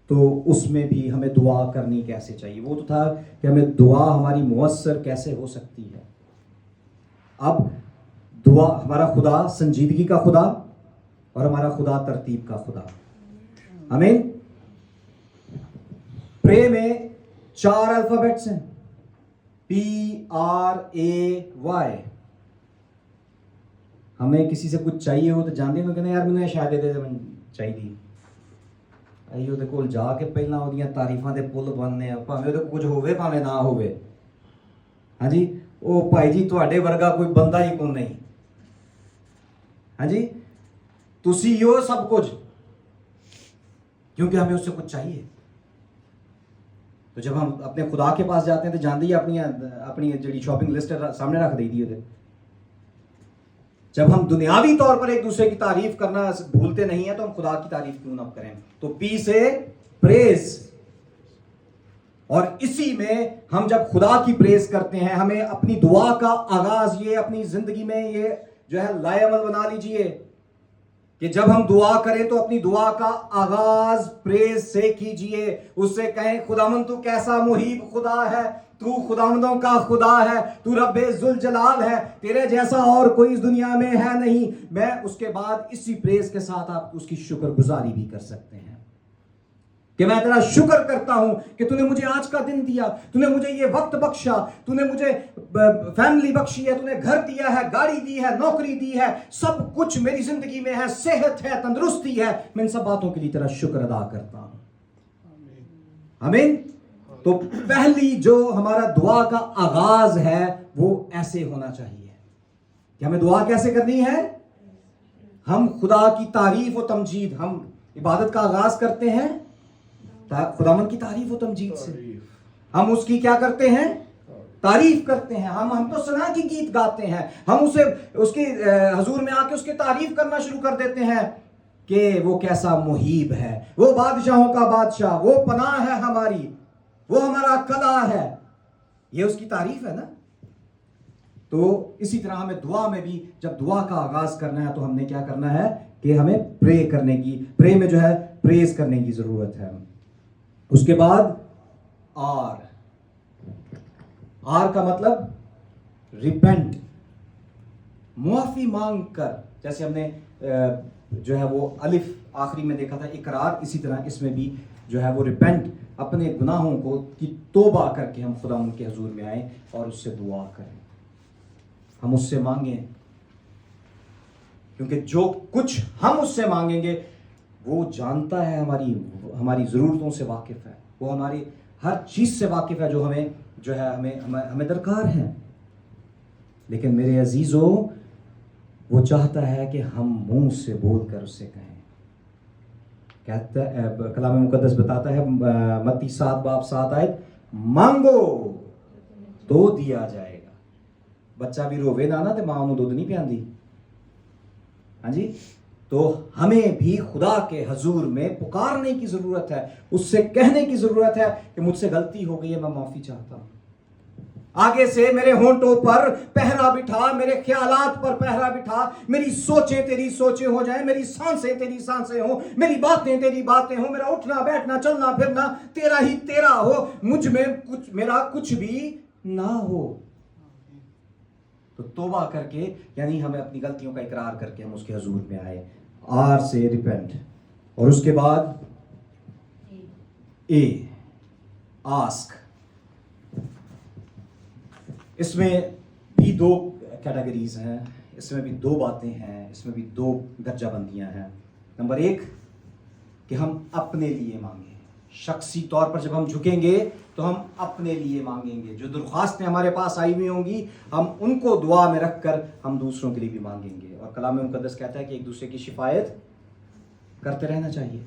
तो उसमें भी हमें दुआ करनी कैसे चाहिए। वो तो था कि हमें दुआ हमारी मुअस्सर कैसे हो सकती है। अब दुआ, हमारा खुदा संजीदगी का खुदा और हमारा खुदा तरतीब का खुदा। आमीन। प्रे में 4 अल्फाबेट्स हैं, PRAY। हमें किसी से कुछ चाहिए हो तो जानते हो कि यार मैंने शायद चाहिए आइए ਉਹਦੇ ਕੋਲ ਜਾ ਕੇ ਪਹਿਲਾਂ ਉਹਦੀਆਂ ਤਾਰੀਫਾਂ ਦੇ ਪੁੱਲ ਬਣਨੇ ਆ, ਭਾਵੇਂ ਉਹਦੇ ਕੁਝ ਹੋਵੇ ਭਾਵੇਂ ਨਾ ਹੋਵੇ। ਹਾਂਜੀ, ਉਹ ਭਾਈ ਜੀ ਤੁਹਾਡੇ ਵਰਗਾ ਕੋਈ ਬੰਦਾ ਹੀ ਕੋਈ ਨਹੀਂ। ਹਾਂਜੀ, ਤੁਸੀਂ ਹੋ सब कुछ, क्योंकि हमें उससे कुछ चाहिए। तो जब हम अपने खुदा के पास जाते हैं तो जानते ही अपनी जी शॉपिंग लिस्ट सामने रख दी थी। जब हम दुनियावी तौर पर एक दूसरे की तारीफ करना भूलते नहीं है तो हम खुदा की तारीफ क्यों ना करें। तो पी से प्रेज, और इसी में हम जब खुदा की प्रेज करते हैं, हमें अपनी दुआ का आगाज ये अपनी जिंदगी में ये जो है लाएअमल बना लीजिए कि जब हम दुआ करें तो अपनी दुआ का आगाज प्रेज से कीजिए। उससे कहें खुदावंद तू कैसा मुहीब खुदा है, तू खुदावंदों का खुदा है, तू रब्बे जुल जलाल है, तेरे जैसा और कोई इस दुनिया में है नहीं। मैं उसके बाद इसी प्रेज के साथ आप उसकी शुक्रगुजारी भी कर सकते हैं कि मैं तेरा शुक्र करता हूं कि तूने मुझे आज का दिन दिया, तूने मुझे ये वक्त बख्शा, तूने मुझे फैमिली बख्शी है, तूने घर दिया है, गाड़ी दी है, नौकरी दी है, सब कुछ मेरी जिंदगी में है, सेहत है, तंदुरुस्ती है। मैं इन सब बातों के लिए तेरा शुक्र अदा करता हूं। आमीन। तो पहली जो हमारा दुआ का आगाज है वो ऐसे होना चाहिए कि हमें दुआ कैसे करनी है। हम खुदा की तारीफ और तमजीद, हम इबादत का आगाज करते हैं खुदावंद की तारीफ और तमजीद से। हम उसकी क्या करते हैं, तारीफ करते हैं। हम तो सना की गीत गाते हैं, हम उसे उसके हजूर में आके उसकी तारीफ करना शुरू कर देते हैं कि वो कैसा मुहीब है, वो बादशाहों का बादशाह, वो पनाह है हमारी, वो हमारा कला है। ये उसकी तारीफ है ना। तो इसी तरह हमें दुआ में भी जब दुआ का आगाज करना है तो हमने क्या करना है कि हमें प्रे करने की, प्रे में जो है प्रेज करने की जरूरत है। उसके बाद आर का मतलब रिपेंट, मुआफी मांग कर। जैसे हमने जो है वो अलिफ आखिरी में देखा था इकरार, इसी तरह इसमें भी जो है वो रिपेंट, अपने गुनाहों को की तौबा करके हम खुदा उनके हजूर में आए और उससे दुआ करें, हम उससे मांगें, क्योंकि जो कुछ हम उससे मांगेंगे वो जानता है, हमारी ज़रूरतों से वाकिफ़ है, वो हमारी हर चीज़ से वाकिफ़ है जो हमें जो है हमें दरकार है। लेकिन मेरे अजीज़ों, वो चाहता है कि हम मुंह से बोलकर उससे कहें। कहता है कलाम मुकद्दस बताता है मत्ती 7:7 आयत, मांगो तो दिया जाएगा। बच्चा भी रोवे ना तो मां दूध नहीं पियांदी। हाँ जी। तो हमें भी खुदा के हजूर में पुकारने की जरूरत है, उससे कहने की जरूरत है कि मुझसे गलती हो गई है, मैं माफी चाहता हूं। आगे से मेरे होंठों पर पहरा बिठा, मेरे ख्यालात पर पहरा बिठा, मेरी सोचें तेरी सोचें हो जाए, मेरी सांसें तेरी सांसें हो, मेरी बातें तेरी बातें हो, मेरा उठना बैठना चलना फिरना तेरा ही तेरा हो, मुझ में कुछ मेरा कुछ भी ना हो। तो तौबा करके, यानी हमें अपनी गलतियों का इकरार करके हम उसके हजूर में आए। आर से रिपेंट, और उसके बाद ए आस्क। इसमें भी 2 कैटेगरीज हैं, इसमें भी 2 बातें हैं, इसमें भी 2 दर्जाबंदियां हैं। नंबर 1 कि हम अपने लिए मांगे, शख्सी तौर पर जब हम झुकेंगे तो हम अपने लिए मांगेंगे। जो दरख्वास्तें हमारे पास आई हुई होंगी हम उनको दुआ में रखकर हम दूसरों के लिए भी मांगेंगे। और कलाम मुकद्दस कहता है कि एक दूसरे की शिफायत करते रहना चाहिए।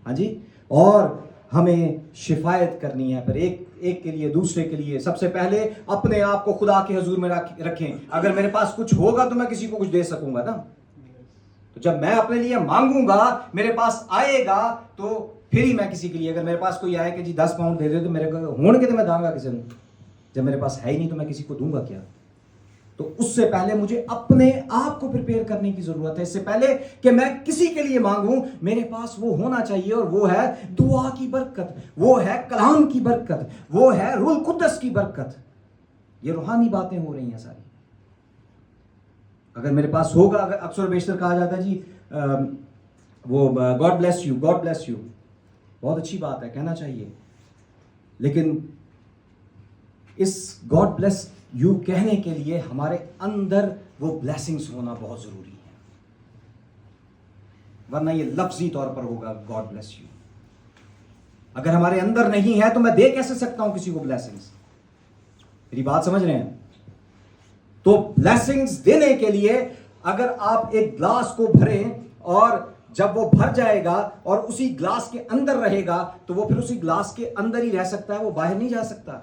हाँ जी, और हमें शिफायत करनी है, पर एक के लिए, दूसरे के लिए। सबसे पहले अपने आप को खुदा के हुजूर में रखें। अगर मेरे पास कुछ होगा तो मैं किसी को कुछ दे सकूंगा ना। तो जब मैं अपने लिए मांगूंगा, मेरे पास आएगा, तो फिर ही मैं किसी के लिए, अगर मेरे पास कोई आए कि जी 10 पाउंड दे दे, तो मेरे को होने के तो मैं दूंगा किसी को। जब मेरे पास है ही नहीं तो मैं किसी को दूंगा क्या? तो उससे पहले मुझे अपने आप को प्रिपेयर करने की जरूरत है। इससे पहले कि मैं किसी के लिए मांगूं, मेरे पास वो होना चाहिए, और वो है दुआ की बरकत, वो है कलाम की बरकत, वो है रूह कुद्दस की बरकत। ये रूहानी बातें हो रही हैं सारी। अगर मेरे पास होगा, अगर अक्सर बेशतर कहा जाता है जी वो God bless you, God bless you, बहुत अच्छी बात है, कहना चाहिए, लेकिन इस गॉड ब्लेस यू कहने के लिए हमारे अंदर वो ब्लेसिंग्स होना बहुत जरूरी है, वरना ये लफ्जी तौर पर होगा गॉड ब्लेस यू। अगर हमारे अंदर नहीं है तो मैं दे कैसे सकता हूं किसी को ब्लेसिंग्स? मेरी बात समझ रहे हैं? तो ब्लेसिंग्स देने के लिए अगर आप एक ग्लास को भरें और जब वो भर जाएगा और उसी ग्लास के अंदर रहेगा, तो वो फिर उसी ग्लास के अंदर ही रह सकता है, वो बाहर नहीं जा सकता।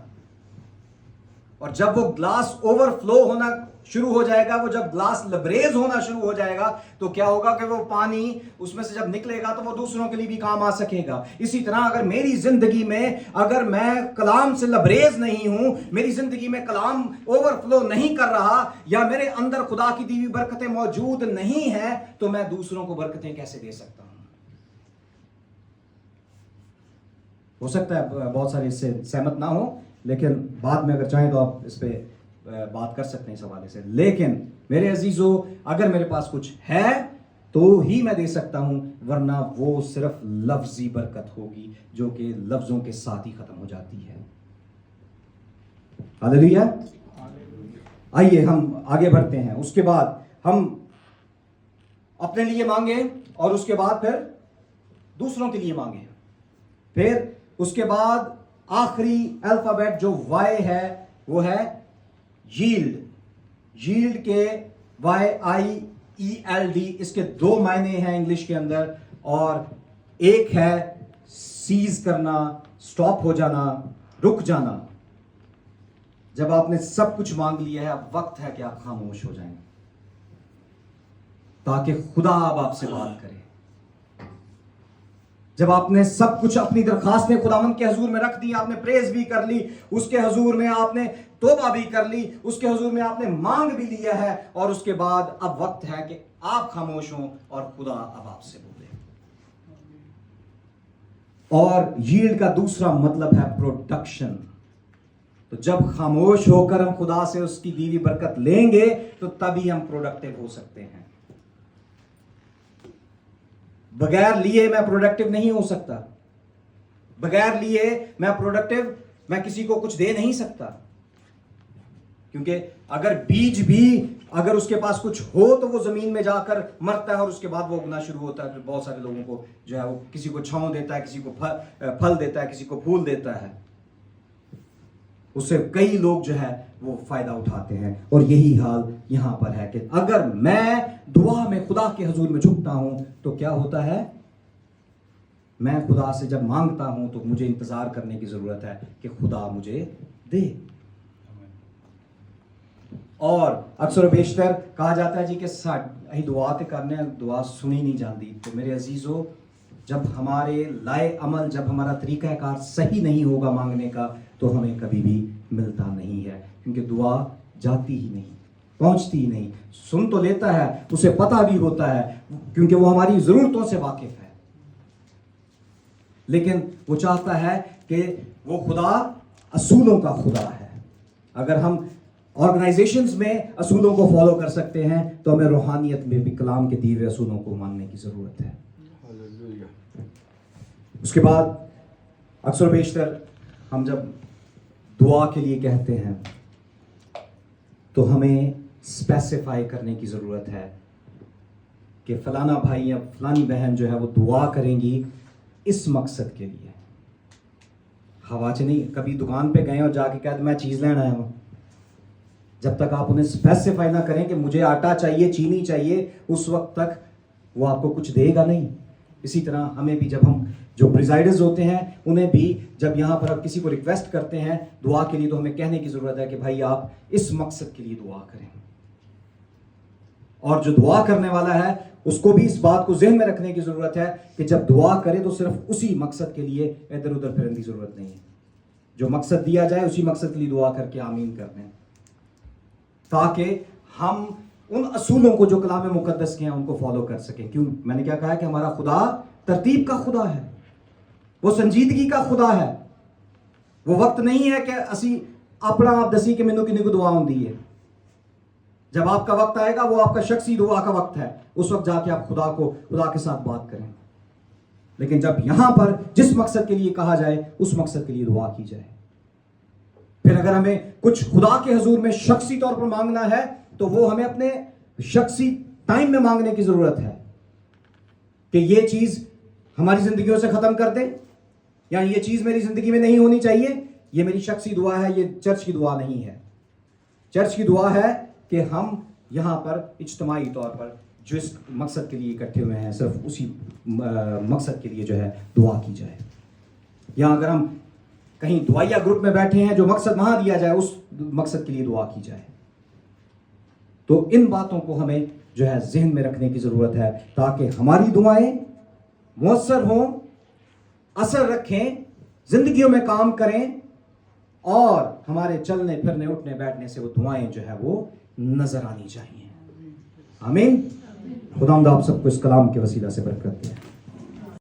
और जब वो ग्लास ओवरफ्लो होना शुरू हो जाएगा, वो जब ग्लास लबरेज होना शुरू हो जाएगा, तो क्या होगा कि वो पानी उसमें से जब निकलेगा तो वो दूसरों के लिए भी काम आ सकेगा। इसी तरह अगर मेरी जिंदगी में, अगर मैं कलाम से लबरेज नहीं हूं, मेरी जिंदगी में कलाम ओवरफ्लो नहीं कर रहा, या मेरे अंदर खुदा की दी हुई बरकतें मौजूद नहीं है, तो मैं दूसरों को बरकतें कैसे दे सकता हूं? हो सकता है बहुत सारे इससे सहमत ना हो, लेकिन बाद में अगर चाहें तो आप इस पे बात कर सकते हैं इस हवाले से। लेकिन मेरे अजीजों, अगर मेरे पास कुछ है तो ही मैं दे सकता हूं, वरना वो सिर्फ लफ्जी बरकत होगी जो कि लफ्जों के साथ ही खत्म हो जाती है। हालेलुया। आइए हम आगे बढ़ते हैं। उसके बाद हम अपने लिए मांगे और उसके बाद फिर दूसरों के लिए मांगे। फिर उसके बाद आखिरी अल्फाबेट जो वाई है वो है यील्ड। यील्ड के YIELD, इसके दो मायने हैं इंग्लिश के अंदर, और एक है सीज करना, स्टॉप हो जाना, रुक जाना। जब आपने सब कुछ मांग लिया है, अब वक्त है कि आप खामोश हो जाएं ताकि खुदा अब आपसे बात करे। जब आपने सब कुछ, अपनी दरखास्तें खुदावंद के हुजूर में रख दी, आपने प्रेज भी कर ली, उसके हुजूर में आपने तौबा भी कर ली, उसके हुजूर में आपने मांग भी लिया है, और उसके बाद अब वक्त है कि आप खामोश हों और खुदा अब आपसे बोले। और यील्ड का दूसरा मतलब है प्रोडक्शन। तो जब खामोश होकर हम खुदा से उसकी दी हुई बरकत लेंगे तो तभी हम प्रोडक्टिव हो सकते हैं। बगैर लिए मैं प्रोडक्टिव नहीं हो सकता। बगैर लिए मैं किसी को कुछ दे नहीं सकता, क्योंकि अगर बीज भी, अगर उसके पास कुछ हो तो वो जमीन में जाकर मरता है और उसके बाद वो उगना शुरू होता है। फिर बहुत सारे लोगों को जो है वो किसी को छांव देता है, किसी को फल देता है, किसी को फूल देता है, उससे कई लोग जो है वो फायदा उठाते हैं। और यही हाल यहां पर है कि अगर मैं दुआ में खुदा के हुजूर में झुकता हूं तो क्या होता है, मैं खुदा से जब मांगता हूं तो मुझे इंतजार करने की जरूरत है कि खुदा मुझे दे। और अक्सर बेशतर कहा जाता है जी कि साडी दुआ ते करने, दुआ सुनी नहीं जाती। तो मेरे अजीजों, जब हमारे लाए अमल, जब हमारा तरीकाकार सही नहीं होगा मांगने का, तो हमें कभी भी मिलता नहीं है, क्योंकि दुआ जाती ही नहीं, पहुंचती ही नहीं। सुन तो लेता है, उसे पता भी होता है, क्योंकि वो हमारी जरूरतों से वाकिफ है, लेकिन वो चाहता है कि वो खुदा असूलों का खुदा है। अगर हम ऑर्गेनाइजेशंस में असूलों को फॉलो कर सकते हैं, तो हमें रूहानियत में भी कलाम के दिए हुए असूलों को मानने की जरूरत है। उसके बाद अक्सर बेशतर हम जब दुआ के लिए कहते हैं तो हमें स्पेसिफाई करने की ज़रूरत है कि फलाना भाई या फलानी बहन जो है वो दुआ करेंगी इस मकसद के लिए। हवा च नहीं, कभी दुकान पे गए और जाके कह दो मैं चीज़ लेना आया हूँ, जब तक आप उन्हें स्पेसिफाई ना करें कि मुझे आटा चाहिए, चीनी चाहिए, उस वक्त तक वो आपको कुछ देगा नहीं। इसी तरह हमें भी, जब हम जो प्रिजाइडर्स होते हैं उन्हें भी जब यहाँ पर आप किसी को रिक्वेस्ट करते हैं दुआ के लिए, तो हमें कहने की ज़रूरत है कि भाई आप इस मकसद के लिए दुआ करें। और जो दुआ करने वाला है उसको भी इस बात को ज़हन में रखने की ज़रूरत है कि जब दुआ करे तो सिर्फ उसी मकसद के लिए इधर उधर फिरने की ज़रूरत नहीं है। जो मकसद दिया जाए उसी मकसद के लिए दुआ करके आमीन कर दें, ताकि हम उन असूलों को जो कलाम मुकद्दस के हैं उनको फॉलो कर सकें। क्यों? मैंने क्या कहा कि हमारा खुदा तरतीब का खुदा है, वो संजीदगी का खुदा है। वो वक्त नहीं है कि असी अपना आप दसी के मैनू किन्नी को दुआ होंदी है। जब आपका वक्त आएगा वो आपका शख्सी दुआ का वक्त है, उस वक्त जाके आप खुदा के साथ बात करें। लेकिन जब यहां पर जिस मकसद के लिए कहा जाए उस मकसद के लिए दुआ की जाए। फिर अगर हमें कुछ खुदा के हुजूर में शख्सी तौर पर मांगना है तो वो हमें अपने शख्सी टाइम में मांगने की जरूरत है कि ये चीज हमारी जिंदगियों से खत्म कर दे, या ये चीज मेरी जिंदगी में नहीं होनी चाहिए। ये मेरी शख्सी दुआ है, ये चर्च की दुआ नहीं है। चर्च की दुआ है कि हम यहां पर इज्तिमाई तौर पर जिस मकसद के लिए इकट्ठे हुए हैं सिर्फ उसी मकसद के लिए जो है दुआ की जाए। या अगर हम कहीं दुआया ग्रुप में बैठे हैं, जो मकसद वहां दिया जाए उस मकसद के लिए दुआ की जाए। तो इन बातों को हमें जो है जहन में रखने की जरूरत है ताकि हमारी दुआएं मुअस्सर हों, असर रखें, जिंदगियों में काम करें, और हमारे चलने फिरने उठने बैठने से वो दुआएं जो है वो नजर आनी चाहिए। आमीन। खुदावंद आप सबको इस कलाम के वसीला से बरकत दे।